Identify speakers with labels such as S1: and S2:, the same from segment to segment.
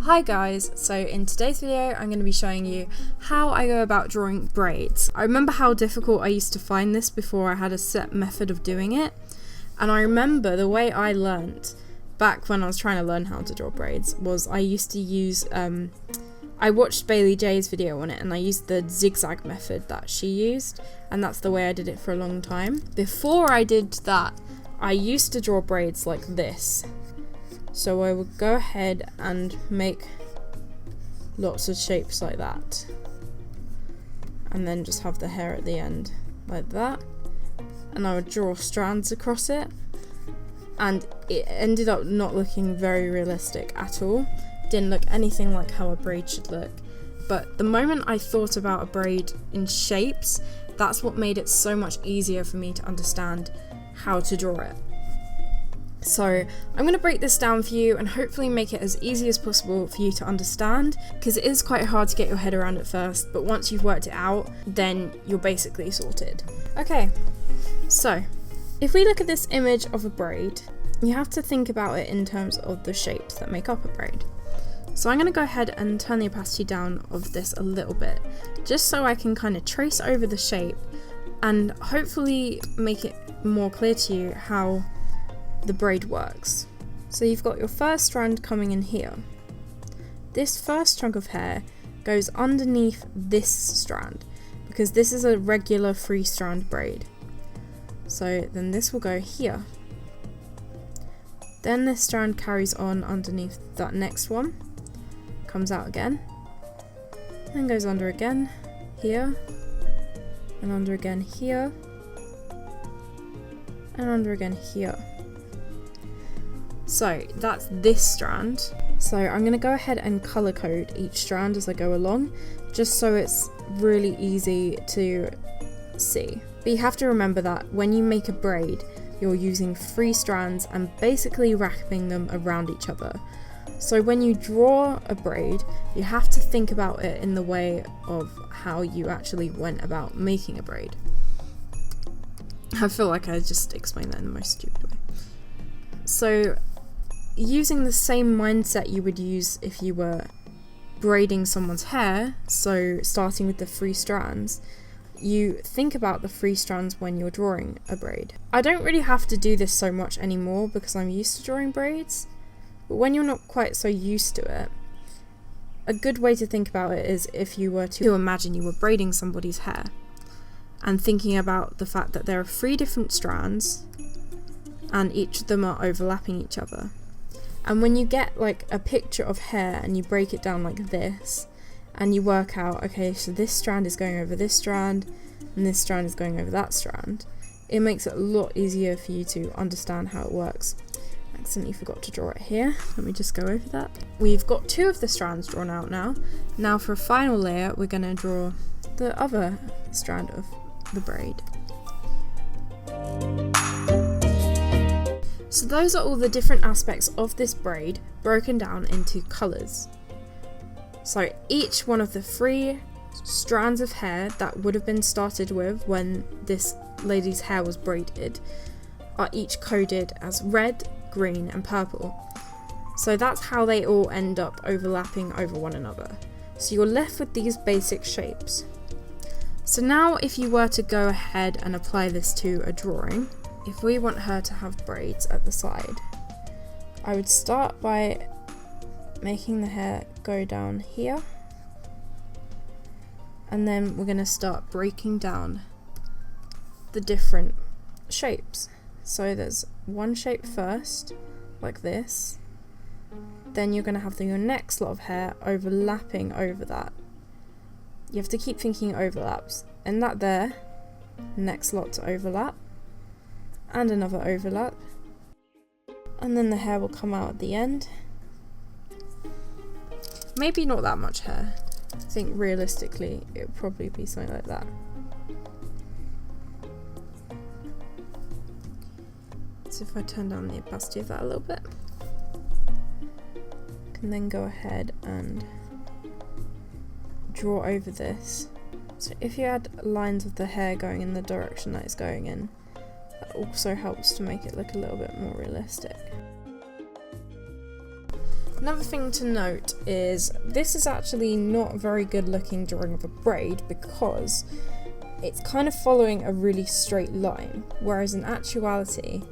S1: Hi guys, so in today's video I'm going to be showing you how I go about drawing braids. I remember how difficult I used to find this before I had a set method of doing it, and I remember the way I learnt back when I was trying to learn how to draw braids was I used to use, I watched Bailey J's video on it and I used the zigzag method that she used, and that's the way I did it for a long time. Before I did that, I used to draw braids like this. So I would go ahead and make lots of shapes like that, and then just have the hair at the end like that, and I would draw strands across it, and it ended up not looking very realistic at all. Didn't look anything like how a braid should look. But the moment I thought about a braid in shapes, that's what made it so much easier for me to understand how to draw it. So I'm going to break this down for you and hopefully make it as easy as possible for you to understand, because it is quite hard to get your head around at first, but once you've worked it out, then you're basically sorted. Okay, so if we look at this image of a braid, you have to think about it in terms of the shapes that make up a braid. So I'm going to go ahead and turn the opacity down of this a little bit, just so I can kind of trace over the shape and hopefully make it more clear to you how the braid works. So you've got your first strand coming in here. This first chunk of hair goes underneath this strand because this is a regular 3-strand braid. So then this will go here. Then this strand carries on underneath that next one, comes out again, then goes under again here, and under again here, and under again here. So that's this strand. So I'm going to go ahead and colour code each strand as I go along, just so it's really easy to see. But you have to remember that when you make a braid, you're using 3 strands and basically wrapping them around each other. So when you draw a braid, you have to think about it in the way of how you actually went about making a braid. I feel like I just explained that in the most stupid way. So using the same mindset you would use if you were braiding someone's hair, so starting with the 3 strands, you think about the 3 strands when you're drawing a braid. I don't really have to do this so much anymore because I'm used to drawing braids, but when you're not quite so used to it, a good way to think about it is if you were to imagine you were braiding somebody's hair and thinking about the fact that there are 3 different strands and each of them are overlapping each other. And when you get like a picture of hair and you break it down like this, and you work out, okay, so this strand is going over this strand, and this strand is going over that strand, it makes it a lot easier for you to understand how it works. I accidentally forgot to draw it here. Let me just go over that. We've got 2 of the strands drawn out now. Now for a final layer, we're going to draw the other strand of the braid. So those are all the different aspects of this braid broken down into colours. So each one of the 3 strands of hair that would have been started with when this lady's hair was braided are each coded as red, green and purple. So that's how they all end up overlapping over one another. So you're left with these basic shapes. So now if you were to go ahead and apply this to a drawing, if we want her to have braids at the side, I would start by making the hair go down here, and then we're going to start breaking down the different shapes. So there's one shape first, like this, then you're going to have your next lot of hair overlapping over that. You have to keep thinking overlaps, and that there, next lot to overlap, and another overlap, and then the hair will come out at the end. Maybe not that much hair. I think realistically it would probably be something like that. So if I turn down the opacity of that a little bit, I can then go ahead and draw over this. So if you add lines of the hair going in the direction that it's going in, that also helps to make it look a little bit more realistic. Another thing to note is this is actually not a very good looking drawing of a braid because it's kind of following a really straight line, whereas in actuality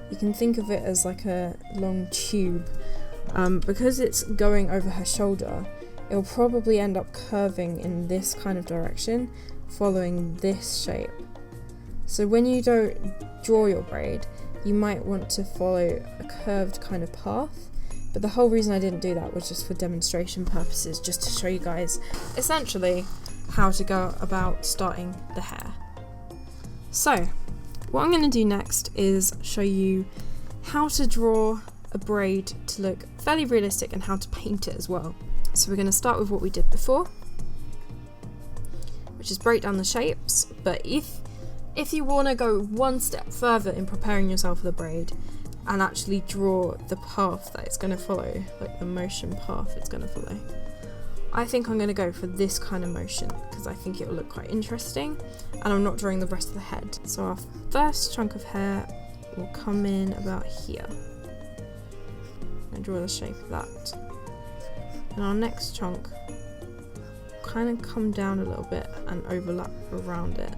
S1: you can think of it as like a long tube. Because it's going over her shoulder, it'll probably end up curving in this kind of direction, following this shape. So when you don't draw your braid, you might want to follow a curved kind of path, but the whole reason I didn't do that was just for demonstration purposes, just to show you guys essentially how to go about starting the hair. So what I'm going to do next is show you how to draw a braid to look fairly realistic and how to paint it as well. So we're going to start with what we did before, which is break down the shapes, but if you want to go one step further in preparing yourself for the braid and actually draw the path that it's going to follow, like the motion path it's going to follow, I think I'm going to go for this kind of motion because I think it will look quite interesting, and I'm not drawing the rest of the head. So our first chunk of hair will come in about here. And draw the shape of that, and our next chunk will kind of come down a little bit and overlap around it.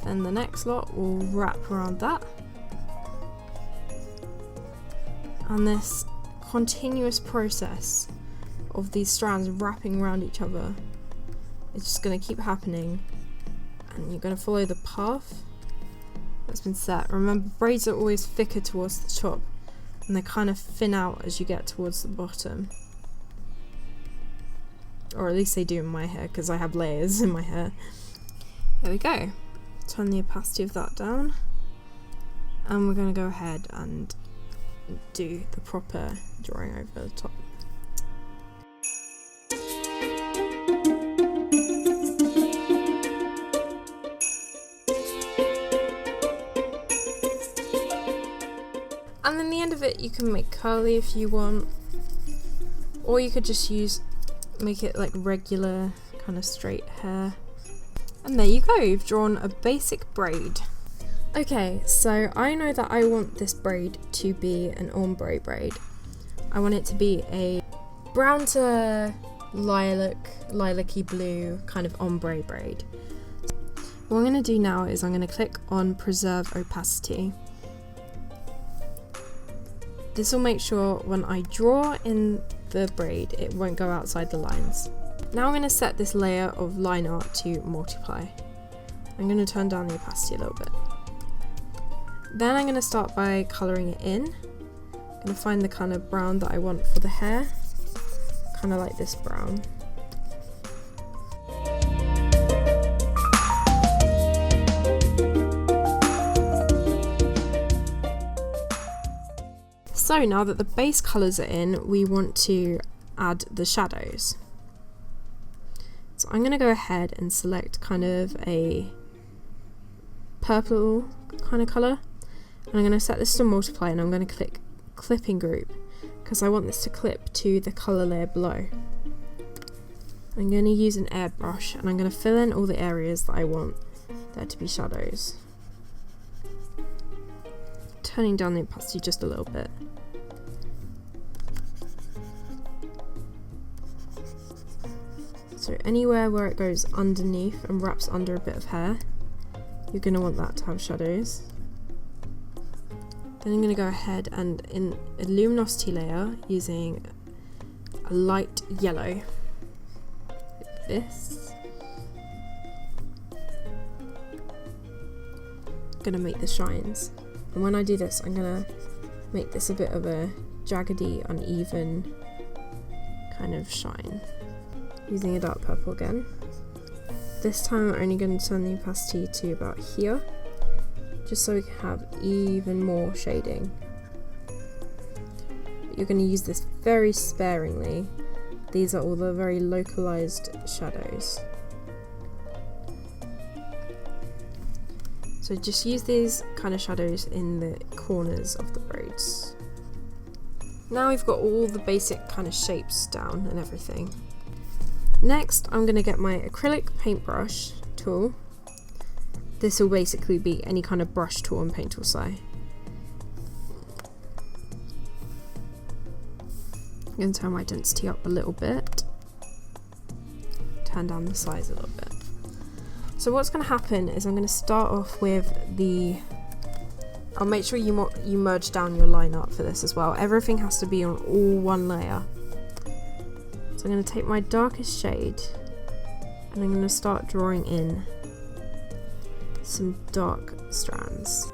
S1: Then the next lot will wrap around that, and this continuous process of these strands wrapping around each other is just going to keep happening, and you're going to follow the path that's been set. Remember, braids are always thicker towards the top and they kind of thin out as you get towards the bottom, or at least they do in my hair because I have layers in my hair. There we go. Turn the opacity of that down, and we're going to go ahead and do the proper drawing over the top. And then the end of it you can make curly if you want, or you could just make it like regular kind of straight hair. And there you go, you've drawn a basic braid. Okay, so I know that I want this braid to be an ombre braid. I want it to be a brown to lilac-y blue kind of ombre braid. What I'm going to do now is I'm going to click on preserve opacity. This will make sure when I draw in the braid it won't go outside the lines. Now I'm going to set this layer of line art to multiply. I'm going to turn down the opacity a little bit. Then I'm going to start by colouring it in. I'm going to find the kind of brown that I want for the hair, kind of like this brown. So now that the base colours are in, we want to add the shadows. So I'm going to go ahead and select kind of a purple kind of colour, and I'm going to set this to multiply, and I'm going to click clipping group because I want this to clip to the colour layer below. I'm going to use an airbrush and I'm going to fill in all the areas that I want there to be shadows, turning down the opacity just a little bit. So anywhere where it goes underneath and wraps under a bit of hair, you're going to want that to have shadows. Then I'm going to go ahead and in a luminosity layer using a light yellow, like this. I'm going to make the shines. And when I do this, I'm going to make this a bit of a jaggedy, uneven kind of shine. Using a dark purple again. This time I'm only going to turn the opacity to about here, just so we can have even more shading. But you're going to use this very sparingly. These are all the very localized shadows. So just use these kind of shadows in the corners of the braids. Now we've got all the basic kind of shapes down and everything. Next, I'm going to get my acrylic paintbrush tool. This will basically be any kind of brush tool and paint tool size. I'm going to turn my density up a little bit, turn down the size a little bit. So what's going to happen is I'm going to start off with I'll make sure you merge down your line art for this as well. Everything has to be on all one layer. So I'm going to take my darkest shade and I'm going to start drawing in some dark strands.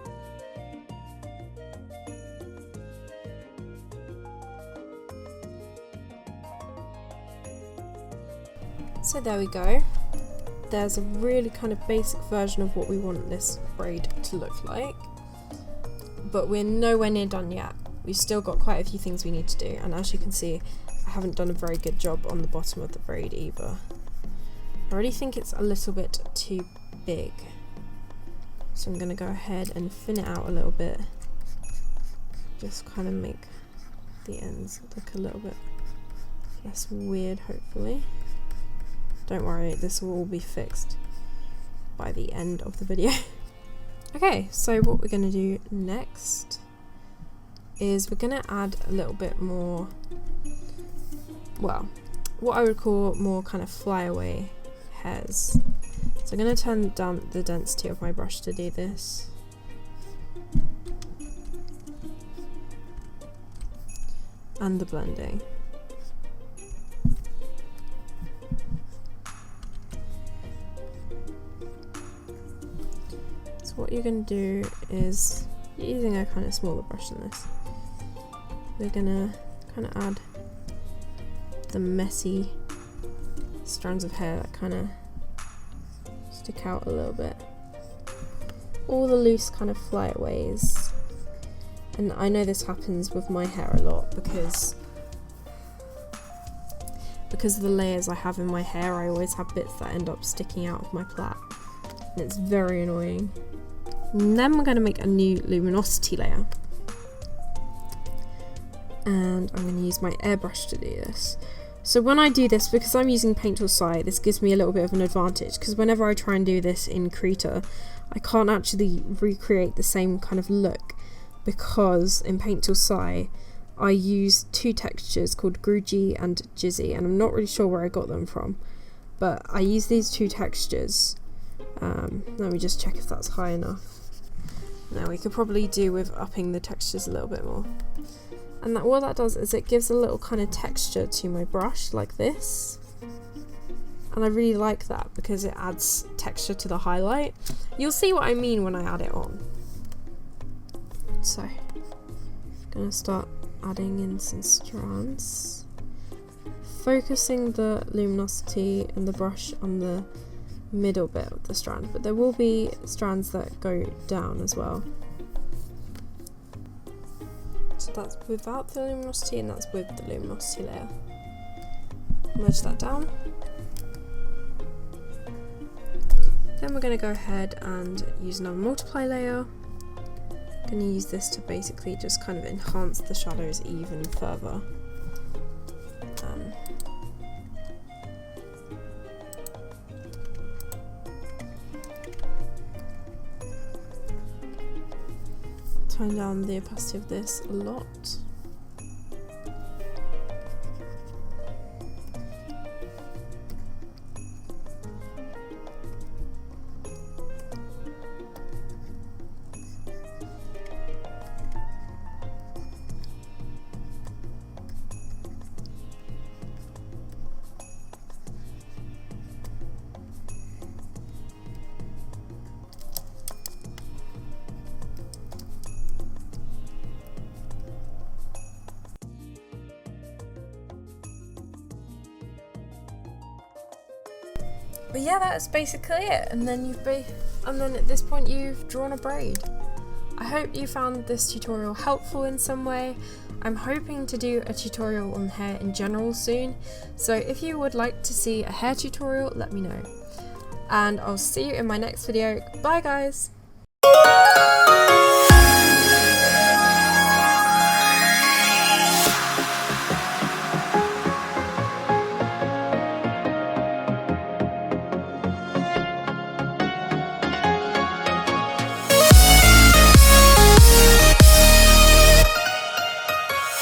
S1: So there we go. There's a really kind of basic version of what we want this braid to look like. But we're nowhere near done yet. We've still got quite a few things we need to do, and as you can see, I haven't done a very good job on the bottom of the braid either. I already think it's a little bit too big. So I'm going to go ahead and thin it out a little bit. Just kind of make the ends look a little bit less weird, hopefully. Don't worry, this will all be fixed by the end of the video. Okay, so what we're going to do next is we're going to add a little bit more, well, what I would call more kind of flyaway hairs. So I'm going to turn down the density of my brush to do this. And the blending. What you're going to do is, using a kind of smaller brush than this, we're going to kind of add the messy strands of hair that kind of stick out a little bit. All the loose kind of flyaways. And I know this happens with my hair a lot because of the layers I have in my hair. I always have bits that end up sticking out of my plait, and it's very annoying. And then we're going to make a new luminosity layer, and I'm going to use my airbrush to do this. So when I do this, because I'm using Paint Tool SAI, this gives me a little bit of an advantage, because whenever I try and do this in Krita, I can't actually recreate the same kind of look, because in Paint Tool SAI I use two textures called Groogy and Jizzy, and I'm not really sure where I got them from, but I use these two textures. Let me just check if that's high enough. Now we could probably do with upping the textures a little bit more. And what that does is it gives a little kind of texture to my brush like this. And I really like that because it adds texture to the highlight. You'll see what I mean when I add it on. So, I'm gonna start adding in some strands. Focusing the luminosity and the brush on the middle bit of the strand, but there will be strands that go down as well. So that's without the luminosity and that's with the luminosity layer. Merge that down. Then we're going to go ahead and use another multiply layer. I'm going to use this to basically just kind of enhance the shadows even further. Turn down the opacity of this a lot. But yeah, that's basically it. And then at this point you've drawn a braid. I hope you found this tutorial helpful in some way. I'm hoping to do a tutorial on hair in general soon. So if you would like to see a hair tutorial, let me know. And I'll see you in my next video. Bye guys!